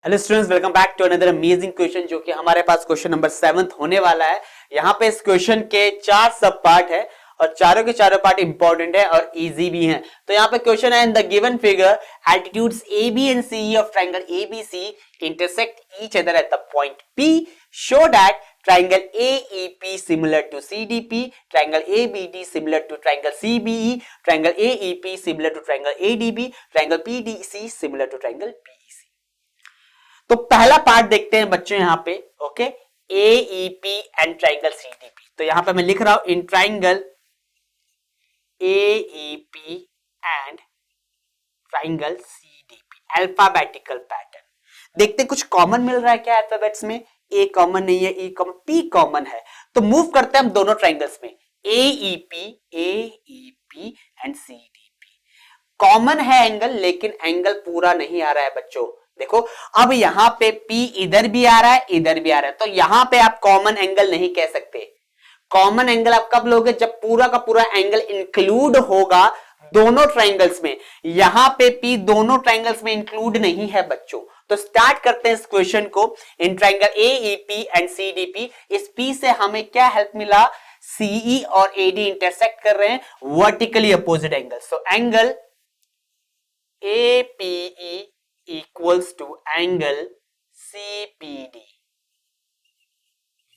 Hello students, welcome back to another amazing question जो कि हमारे पास क्वेश्चन नंबर 7 होने वाला है। यहाँ पे इस क्वेश्चन के 4 सब पार्ट है और चारों के चारों पार्ट इंपॉर्टेंट है और इजी भी हैं। तो यहाँ पे क्वेश्चन है, in the given figure altitudes A B and C of triangle ABC intersect each other at the point P, show that triangle AEP similar to CDP, triangle ABD similar to triangle CBE, triangle AEP similar to triangle ADB, triangle PDC similar to triangle PEC। तो पहला part देखते हैं बच्चों यहाँ पे, okay, AEP and triangle CDP। तो यहां पे मैं लिख रहा हूं in triangle AEP and triangle CDP, alphabetical pattern. देखते कुछ कॉमन मिल रहा है क्या अल्फाबेट्स में। ए कॉमन नहीं है, ई कॉमन, पी कॉमन है। तो मूव करते हैं हम दोनों ट्राइंगल्स में, AEP एंड CDP। कॉमन है एंगल, लेकिन एंगल पूरा नहीं आ रहा है बच्चों। देखो अब यहां पे P इधर भी आ रहा है, इधर भी आ रहा है, तो यहां पे आप कॉमन एंगल नहीं कह सकते। कॉमन एंगल आप कब लोगे, जब पूरा का पूरा एंगल इंक्लूड होगा दोनों ट्राइंगल्स में। यहां पे P दोनों ट्राइंगल्स में इंक्लूड नहीं है बच्चों। तो स्टार्ट करते हैं इस क्वेश्चन को। In triangle AEP and CDP, इस P से हमें क्या हेल्प मिला, CE और AD इंटरसेक्ट कर रहे हैं, vertically opposite angle. So angle APE equals to angle CPD,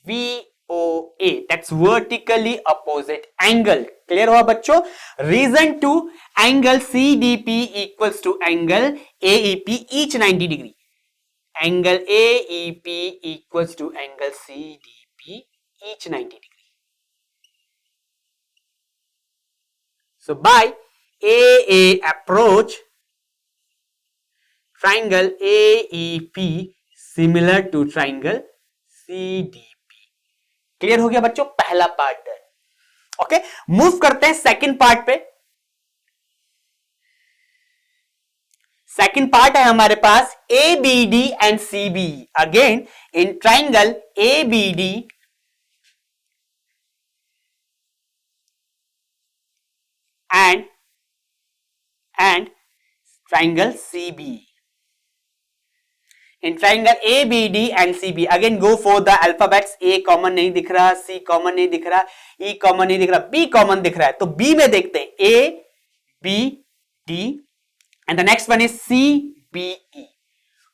VOA, that's vertically opposite angle। Clear हुआ बच्चों। Reason two, angle CDP equals to angle AEP each 90 degree. Angle AEP equals to angle CDP each 90 degree. So by AA approach, triangle AEP similar to triangle CDP। Clear हो गया बच्चों, पहला part है। Okay, move करते हैं second part पे। Second part है हमारे पास ABD and CBE। Again in triangle ABD and triangle CBE। In triangle ABD and CB, again go for the alphabets. A common नहीं दिख रहा, C कॉमन नहीं दिख रहा, E कॉमन नहीं दिख रहा, B कॉमन दिख रहा है। तो B में देखते हैं A B D and the next one is CBE।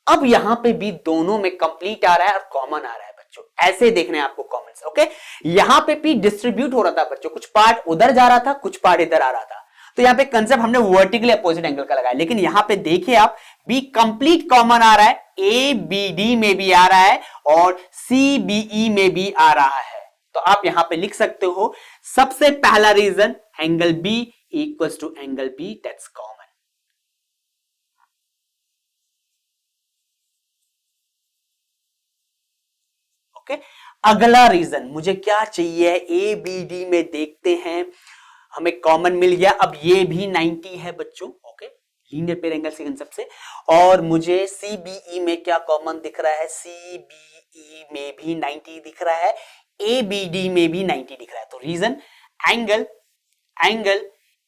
अब यहां पे B दोनों में कंप्लीट आ रहा है और कॉमन आ रहा है बच्चों। ऐसे देखने हैं आपको कॉमन्स। ओके, यहां पे P डिस्ट्रीब्यूट हो रहा था बच्चों, कुछ पार्ट उधर जा रहा था, कुछ पार्ट इधर आ रहा था। तो यहां पे कंसेप्ट हमने वर्टिकली अपोजिट एंगल का लगाया, लेकिन यहां पे देखिए आप, B कंप्लीट कॉमन आ रहा है, ABD में भी आ रहा है और CBE में भी आ रहा है। तो आप यहां पे लिख सकते हो सबसे पहला reason, angle B equals to angle B, that's common. Okay, अगला रीजन मुझे क्या चाहिए, ABD में देखते हैं, हमें कॉमन मिल गया। अब ये भी 90 है बच्चों। ओके, लीनियर पेयर एंगल से कंसेप्ट से। और मुझे CBE में क्या कॉमन दिख रहा है, CBE में भी 90 दिख रहा है, ABD में भी 90 दिख रहा है। तो reason, angle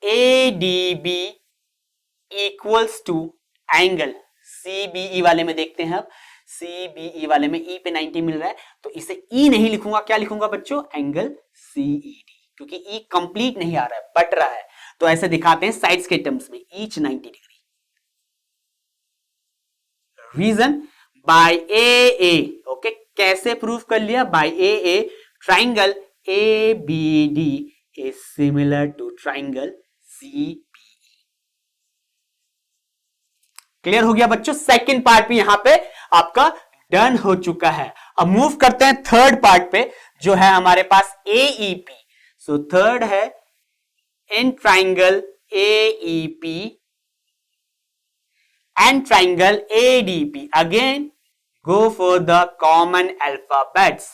ADB equals to angle CBE वाले में देखते हैं। अब CBE वाले में E पे 90 मिल रहा है, तो इसे E नहीं लिखूंगा, क्या लिखूंगा बच्चों, एंगल CED, क्योंकि E कंप्लीट नहीं आ रहा है, बट रहा है। तो ऐसे दिखाते हैं साइड्स के टर्म्स में, each 90 degree. Reason, by AA। Okay, कैसे प्रूफ कर लिया, by AA triangle ABD is similar to triangle CBE। Clear हो गया बच्चों, सेकंड पार्ट भी यहां पे आपका डन हो चुका है। अब मूव करते हैं थर्ड पार्ट पे, जो है हमारे पास AEP। सो थर्ड है in triangle AEP and triangle ADP। Again go for the common alphabets.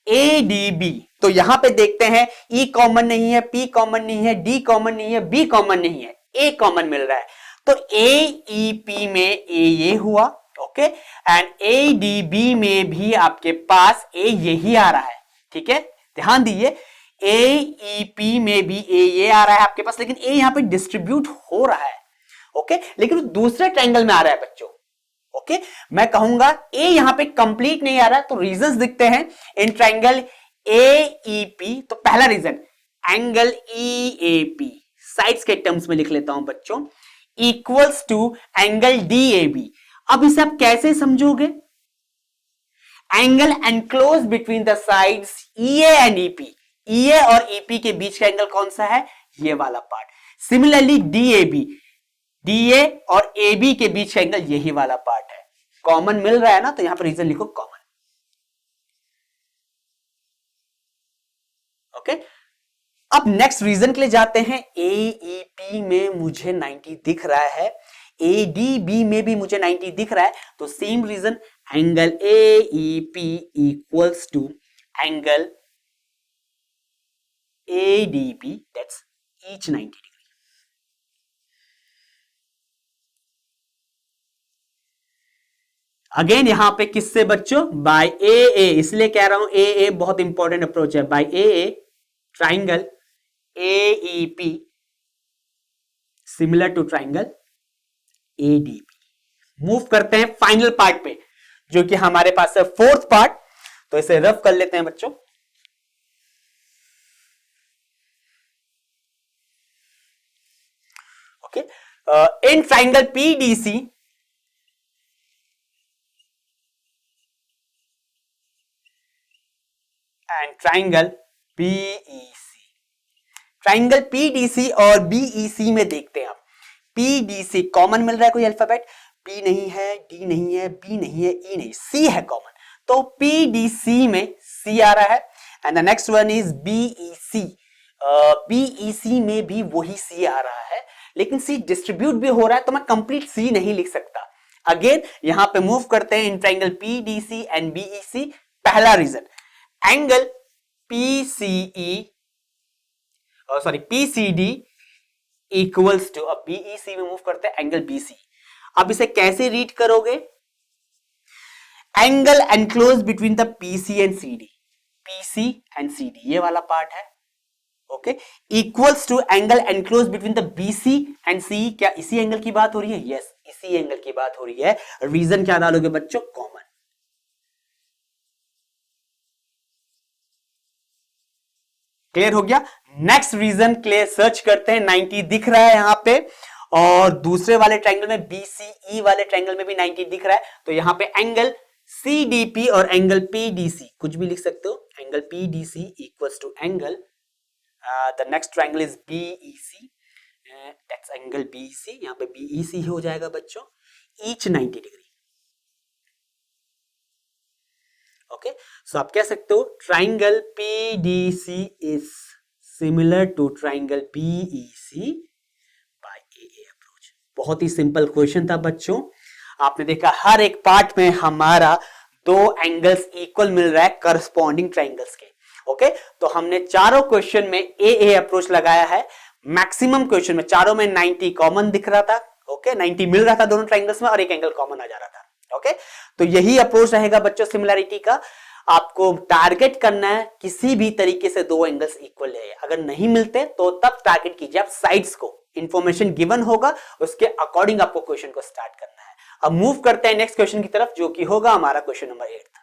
ADB, तो यहां पे देखते हैं E कॉमन नहीं है, P कॉमन नहीं है, D कॉमन नहीं है, B कॉमन नहीं है, A कॉमन मिल रहा है। तो AEP में A ये हुआ, ओके, एंड ADB में भी आपके पास A यही आ रहा है। ठीक है, ध्यान दीजिए, AEP में भी A ये आ रहा है आपके पास, लेकिन A यहां पे डिस्ट्रीब्यूट हो रहा है। ओके, लेकिन दूसरे ट्रायंगल में आ रहा है बच्चों। ओके मैं कहूंगा ए यहां पे कंप्लीट नहीं आ रहा, तो रीजंस दिखते हैं इन ट्राइंगल एईपी। तो पहला रीजन एंगल ईएपी साइड्स के टर्म्स में लिख लेता हूं बच्चों, इक्वल्स टू एंगल डीएबी। अब इसे आप कैसे समझोगे? Angle enclose between the sides EA and EP, EA और ईपी के बीच का एंगल कौन सा है? ये वाला पार्ट। सिमिलरली डीएबी, डीए और एबी के बीच का एंगल यही वाला पार्ट है। कॉमन मिल रहा है ना, तो यहां पर रीजन लिखो कॉमन। ओके अब नेक्स्ट रीजन के लिए जाते हैं। एईपी में मुझे 90 दिख रहा है, एडीबी में भी मुझे 90 दिख रहा है, तो same reason angle AEP equals to angle ADB, that's each 90 degree. Again यहां पे किससे बच्चों? बाय ए, इसलिए कह रहा हूं ए बहुत इंपॉर्टेंट अप्रोच है। By a triangle AEP similar to triangle ADB. Move करते हैं फाइनल पार्ट पे, जो कि हमारे पास है फोर्थ पार्ट। तो इसे रफ कर लेते हैं बच्चों। Okay in triangle PDC and triangle BEC, triangle PDC और बीईसी में देखते हैं हम। पीडीसी कॉमन मिल रहा है कोई अल्फाबेट? पी नहीं है, डी नहीं है, बी नहीं है, ई नहीं, सी है कॉमन, तो पीडीसी में सी आ रहा है। And the next one is BEC, BEC में भी वही सी आ रहा है, लेकिन सी डिस्ट्रीब्यूट भी हो रहा है, तो मैं कंप्लीट सी नहीं लिख सकता। अगेन यहां पे मूव करते हैं in triangle PDC and BEC. पहला reason angle PCE sorry PCD equals to, अब बीईसी में मूव करते हैं एंगल बीसी। अब इसे कैसे रीड करोगे? Angle enclose between the PC and CD, PC and CD ये वाला पार्ट है। Okay equals to angle enclose between the BC and C. क्या इसी एंगल की बात हो रही है? यस इसी एंगल की बात हो रही है। रीजन क्या डालोगे बच्चों? कॉमन। क्लियर हो गया? नेक्स्ट रीजन क्लियर सर्च करते हैं। 90 दिख रहा है यहां पे, और दूसरे वाले ट्रायंगल में बीसीई वाले ट्रायंगल में भी 90 दिख रहा है, तो यहां पे एंगल सीडीपी और एंगल पीडीसी कुछ भी लिख सकते हो। Angle PDC equals to angle the next triangle is BEC, that's angle BEC, यहां पे बीईसी हो जाएगा बच्चों, ईच 90 डिग्री। ओके सो आप कह सकते हो triangle PDC is similar to triangle BEC by AA approach. बहुत ही सिंपल क्वेश्चन था बच्चों। आपने देखा हर एक पार्ट में हमारा दो एंगल्स इक्वल मिल रहा है करस्पॉन्डिंग ट्राइंगल्स के। ओके तो हमने चारों क्वेश्चन में एए अप्रोच लगाया है। मैक्सिमम क्वेश्चन में चारों में 90 कॉमन दिख रहा था। ओके 90 मिल रहा था दोनों ट्राइंगल्स में और एक एंगल कॉमन आ जा रहा था। ओके तो यही अप्रोच रहेगा बच्चों सिमिलैरिटी का। आपको टारगेट करना है किसी भी तरीके से दो एंगल्स इक्वल है, अगर नहीं मिलते तो तब टारगेट कीजिए आप साइड्स को। इंफॉर्मेशन गिवन होगा उसके अकॉर्डिंग आपको क्वेश्चन को स्टार्ट करना है। अब मूव करते हैं नेक्स्ट क्वेश्चन की तरफ, जो कि होगा हमारा क्वेश्चन नंबर 8।